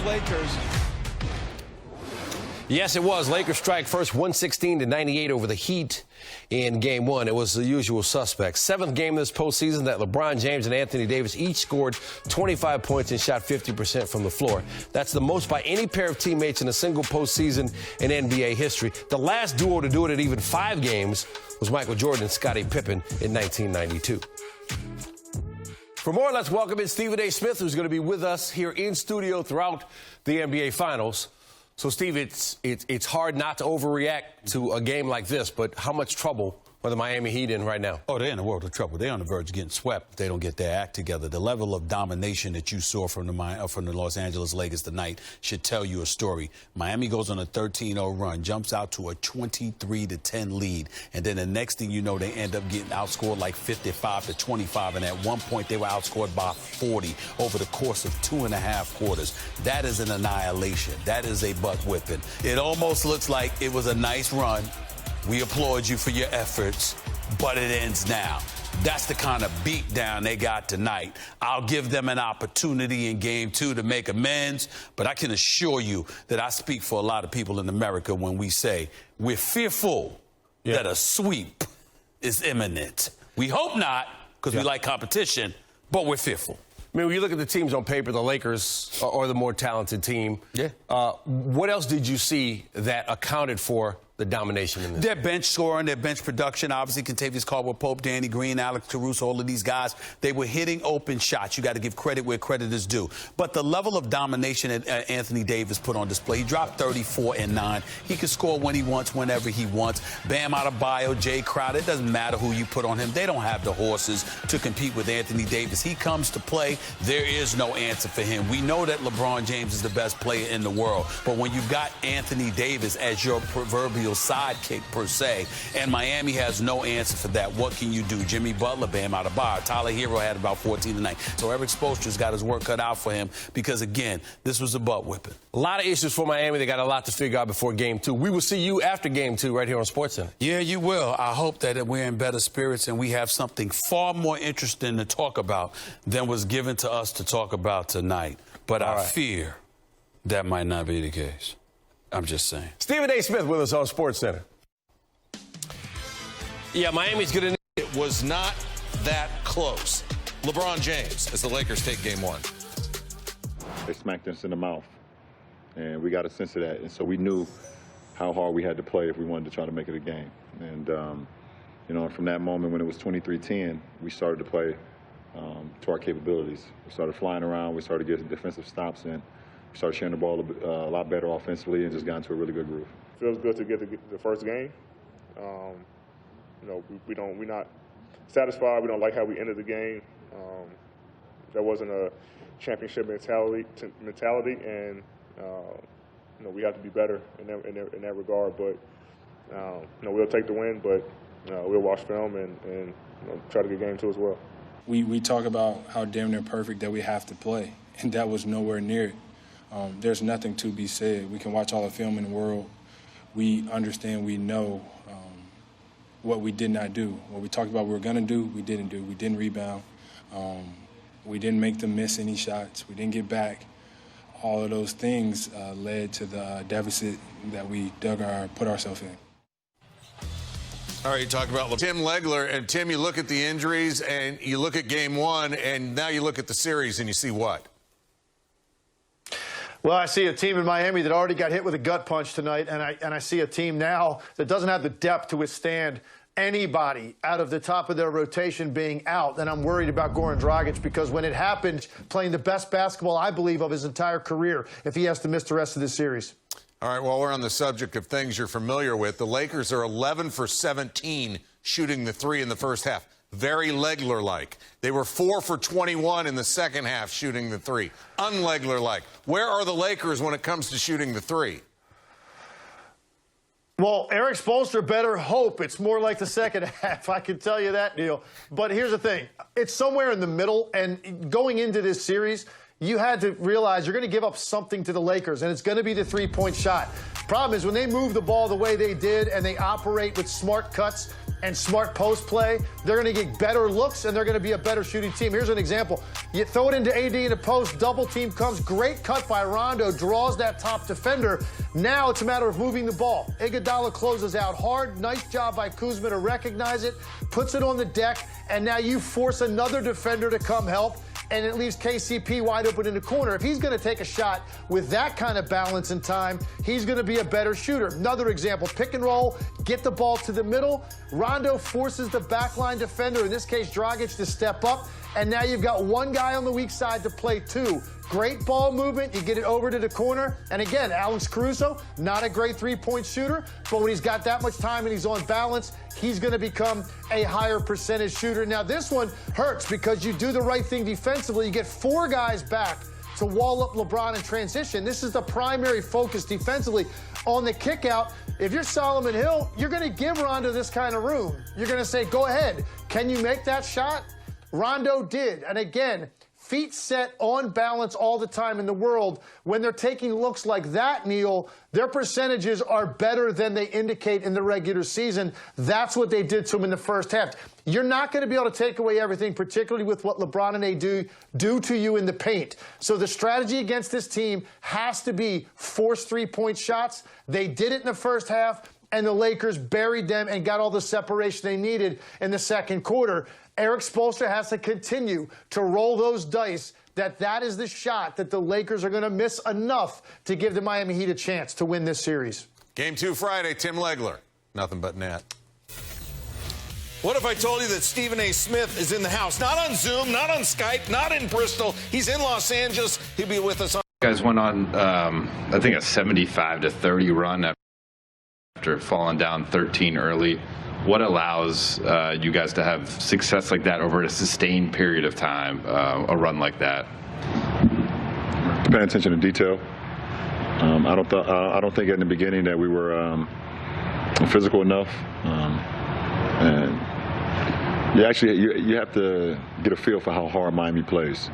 the Lakers. Yes, it was. Lakers strike first 116-98 over the Heat in Game 1. It was the usual suspects. Seventh game this postseason that LeBron James and Anthony Davis each scored 25 points and shot 50% from the floor. That's the most by any pair of teammates in a single postseason in NBA history. The last duo to do it at even 5 games was Michael Jordan and Scottie Pippen in 1992. For more, let's welcome in Stephen A. Smith, who's going to be with us here in studio throughout the NBA Finals. So, Steve, it's hard not to overreact to a game like this, but how much trouble are the Miami Heat in right now? Oh, they're in a world of trouble. They're on the verge of getting swept if they don't get their act together. The level of domination that you saw from the Los Angeles Lakers tonight should tell you a story. Miami goes on a 13-0 run, jumps out to a 23-10 lead, and then the next thing you know, they end up getting outscored like 55-25, and at one point they were outscored by 40 over the course of 2.5 quarters. That is an annihilation. That is a butt whipping. It almost looks like it was a nice run. We applaud you for your efforts, but it ends now. That's the kind of beatdown they got tonight. I'll give them an opportunity in Game 2 to make amends, but I can assure you that I speak for a lot of people in America when we say we're fearful that a sweep is imminent. We hope not, because we like competition, but we're fearful. I mean, when you look at the teams on paper, the Lakers are the more talented team. Yeah. What else did you see that accounted for the domination in this? Their bench scoring, their bench production, obviously Kentavious Caldwell-Pope, Danny Green, Alex Caruso, all of these guys, they were hitting open shots. You got to give credit where credit is due. But the level of domination that Anthony Davis put on display, he dropped 34 and 9. He can score when he wants, whenever he wants. Bam Adebayo, Jay Crowder, it doesn't matter who you put on him. They don't have the horses to compete with Anthony Davis. He comes to play, there is no answer for him. We know that LeBron James is the best player in the world, but when you've got Anthony Davis as your proverbial sidekick per se, and Miami has no answer for that. What can you do? Jimmy Butler, Bam Adebayo, Tyler Hero had about 14 tonight. So Eric Spoelstra's got his work cut out for him because, again, this was a butt whipping. A lot of issues for Miami. They got a lot to figure out before Game 2. We will see you after Game 2 right here on SportsCenter. Yeah, you will. I hope that we're in better spirits and we have something far more interesting to talk about than was given to us to talk about tonight. But I fear that might not be the case. I'm just saying. Stephen A. Smith with us on SportsCenter. Yeah, Miami's going to need... It was not that close. LeBron James as the Lakers take Game 1. They smacked us in the mouth, and we got a sense of that. And so we knew how hard we had to play if we wanted to try to make it a game. And, you know, from that moment when it was 23-10, we started to play to our capabilities. We started flying around. We started getting defensive stops in. We started sharing the ball a lot better offensively and just got into a really good groove. Feels good to get the first game. You know, we're not satisfied. We don't like how we ended the game. That wasn't a championship mentality, and you know, we have to be better in that regard. But you know, we'll take the win, but we'll watch film and you know, try to get Game 2 as well. We talk about how damn near perfect that we have to play, and that was nowhere near it. There's nothing to be said. We can watch all the film in the world. We understand, we know what we did not do. What we talked about we were going to do, we didn't do. We didn't rebound. We didn't make them miss any shots. We didn't get back. All of those things led to the deficit that we put ourselves in. All right, you talk about Tim Legler. And, Tim, you look at the injuries, and you look at Game 1, and now you look at the series, and you see what? Well, I see a team in Miami that already got hit with a gut punch tonight, and I see a team now that doesn't have the depth to withstand anybody out of the top of their rotation being out. And I'm worried about Goran Dragic because when it happened, playing the best basketball, I believe, of his entire career, if he has to miss the rest of this series. All right, while we're on the subject of things you're familiar with, the Lakers are 11 for 17 shooting the three in the first half. Very Legler-like. They were 4 for 21 in the second half shooting the three. Un-Legler-like. Where are the Lakers when it comes to shooting the three? Well, Eric Spoelstra better hope it's more like the second half. I can tell you that, Neil. But here's the thing. It's somewhere in the middle, and going into this series, you had to realize you're going to give up something to the Lakers, and it's going to be the three-point shot. Problem is, when they move the ball the way they did and they operate with smart cuts, and smart post play, they're going to get better looks and they're going to be a better shooting team. Here's an example. You throw it into AD in a post, double team comes, great cut by Rondo, draws that top defender. Now it's a matter of moving the ball. Iguodala closes out hard. Nice job by Kuzma to recognize it, puts it on the deck, and now you force another defender to come help, and it leaves KCP wide open in the corner. If he's going to take a shot with that kind of balance and time, he's going to be a better shooter. Another example, pick and roll, get the ball to the middle. Rondo forces the backline defender, in this case Dragic, to step up, and now you've got one guy on the weak side to play two. Great ball movement. You get it over to the corner. And again, Alex Caruso, not a great three-point shooter, but when he's got that much time and he's on balance, he's going to become a higher percentage shooter. Now, this one hurts because you do the right thing defensively. You get four guys back to wall up LeBron in transition. This is the primary focus defensively. On the kick out, if you're Solomon Hill, you're going to give Rondo this kind of room. You're going to say, go ahead. Can you make that shot? Rondo did. And again, feet set on balance all the time in the world. When they're taking looks like that, Neil, their percentages are better than they indicate in the regular season. That's what they did to him in the first half. You're not going to be able to take away everything, particularly with what LeBron and AD do to you in the paint. So the strategy against this team has to be force three-point shots. They did it in the first half, and the Lakers buried them and got all the separation they needed in the second quarter. Eric Spoelstra has to continue to roll those dice that is the shot that the Lakers are going to miss enough to give the Miami Heat a chance to win this series. Game 2 Friday, Tim Legler. Nothing but net. What if I told you that Stephen A. Smith is in the house? Not on Zoom, not on Skype, not in Bristol. He's in Los Angeles. He'll be with us on. You guys went on, I think, a 75-30 run after falling down 13 early. What allows you guys to have success like that over a sustained period of time, a run like that? Paying attention to detail. I don't think in the beginning that we were physical enough, and you have to get a feel for how hard Miami plays.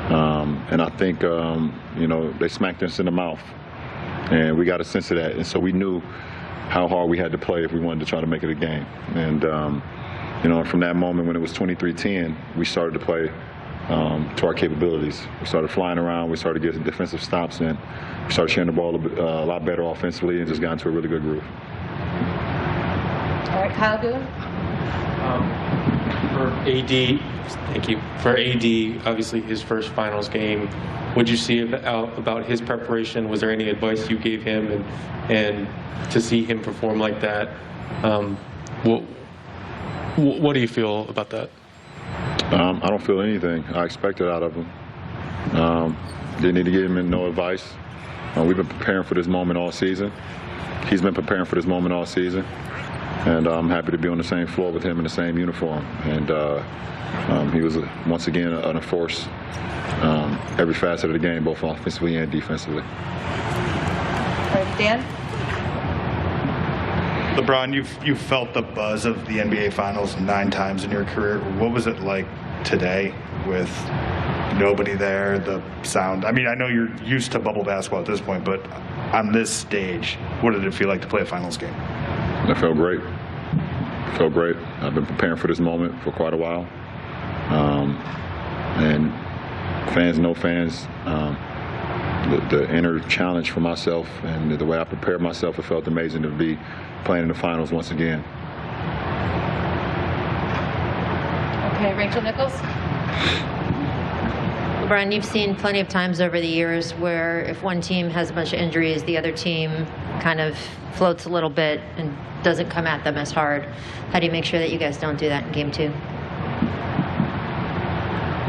And I think they smacked us in the mouth, and we got a sense of that, and so we knew how hard we had to play if we wanted to try to make it a game. And, from that moment when it was 23-10, we started to play to our capabilities. We started flying around. We started getting defensive stops in. We started sharing the ball a lot better offensively and just got into a really good groove. All right, Kyle Goon. For AD, thank you. For AD, obviously his first finals game, what did you see about his preparation? Was there any advice you gave him? And to see him perform like that, what do you feel about that? I don't feel anything. I expected out of him. Didn't need to give him no advice. We've been preparing for this moment all season. He's been preparing for this moment all season. And I'm happy to be on the same floor with him in the same uniform. And he was, once again, a force every facet of the game, both offensively and defensively. All right, Dan? LeBron, you've felt the buzz of the NBA Finals 9 times in your career. What was it like today with nobody there, the sound? I mean, I know you're used to bubble basketball at this point, but on this stage, what did it feel like to play a finals game? It felt great. It felt great. I've been preparing for this moment for quite a while. And fans, no fans, the inner challenge for myself and the way I prepared myself, it felt amazing to be playing in the finals once again. Okay, Rachel Nichols. LeBron, you've seen plenty of times over the years where if one team has a bunch of injuries, the other team kind of floats a little bit and doesn't come at them as hard. How do you make sure that you guys don't do that in Game 2?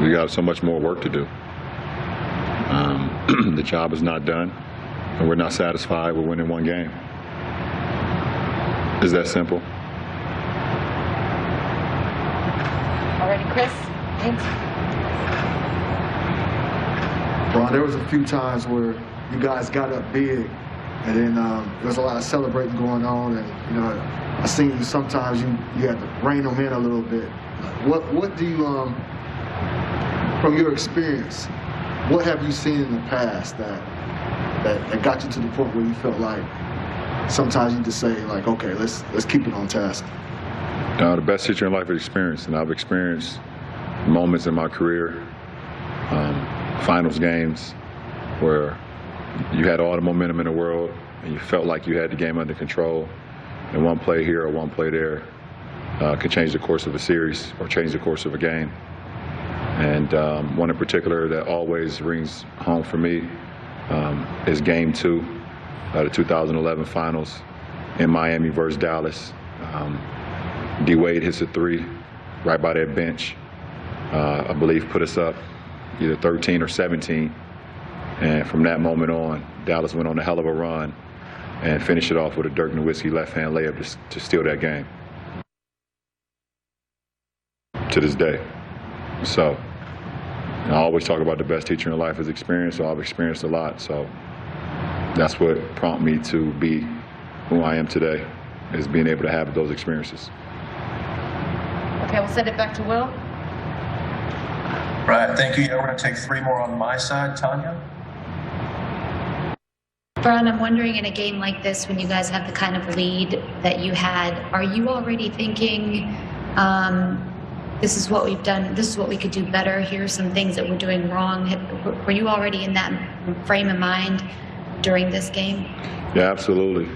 We got so much more work to do. The job is not done, and we're not satisfied with winning one game. It's that simple. All righty, Chris. Thanks. Bron, there was a few times where you guys got up big, and then there was a lot of celebrating going on, and I seen you sometimes you had to rein them in a little bit. What do you, from your experience, what have you seen in the past that got you to the point where you felt like sometimes you just say like, okay, let's keep it on task? The best teacher in life is experience, and I've experienced moments in my career, finals games, where you had all the momentum in the world, and you felt like you had the game under control, and one play here or one play there could change the course of a series or change the course of a game. And one in particular that always rings home for me is Game 2 of the 2011 Finals in Miami versus Dallas. D. Wade hits a 3 right by that bench. I believe put us up either 13 or 17. And from that moment on, Dallas went on a hell of a run and finished it off with a Dirk Nowitzki left-hand layup to steal that game. To this day. So I always talk about the best teacher in life is experience, so I've experienced a lot. So that's what prompted me to be who I am today, is being able to have those experiences. Okay, we'll send it back to Will. Right, thank you. Yeah, we're going to take 3 more on my side. Tanya? Bron, I'm wondering, in a game like this, when you guys have the kind of lead that you had, are you already thinking, this is what we've done, this is what we could do better, here are some things that we're doing wrong? Were you already in that frame of mind during this game? Yeah, absolutely.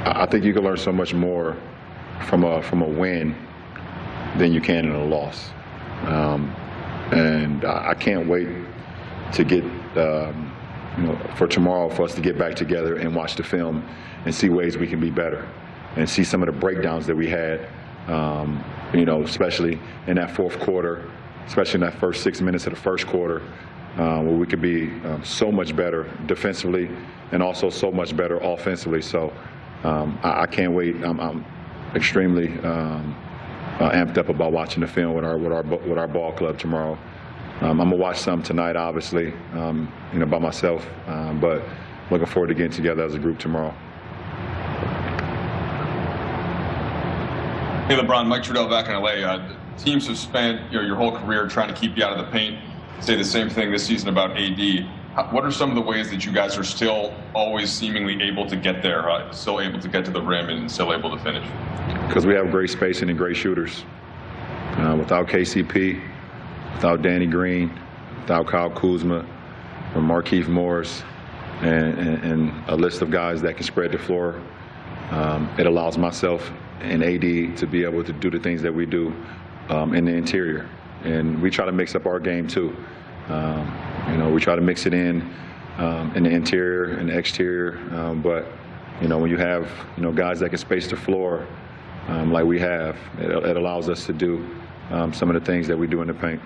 I think you can learn so much more from a win than you can in a loss. And I can't wait to get, for tomorrow for us to get back together and watch the film and see ways we can be better and see some of the breakdowns that we had, especially in that fourth quarter, especially in that first 6 minutes of the first quarter, where we could be so much better defensively and also so much better offensively. So I can't wait. I'm extremely amped up about watching the film with our ball club tomorrow. I'm gonna watch some tonight, obviously, by myself, but looking forward to getting together as a group tomorrow. Hey, LeBron, Mike Trudell back in LA. Teams have spent your whole career trying to keep you out of the paint. Say the same thing this season about AD. What are some of the ways that you guys are still always seemingly able to get there, still able to get to the rim and still able to finish? Because we have great spacing and great shooters. Without KCP, without Danny Green, without Kyle Kuzma, or Markieff Morris, and a list of guys that can spread the floor, it allows myself and AD to be able to do the things that we do in the interior. And we try to mix up our game too. We try to mix it in the interior and the exterior. But when you have guys that can space the floor like we have, it allows us to do some of the things that we do in the paint.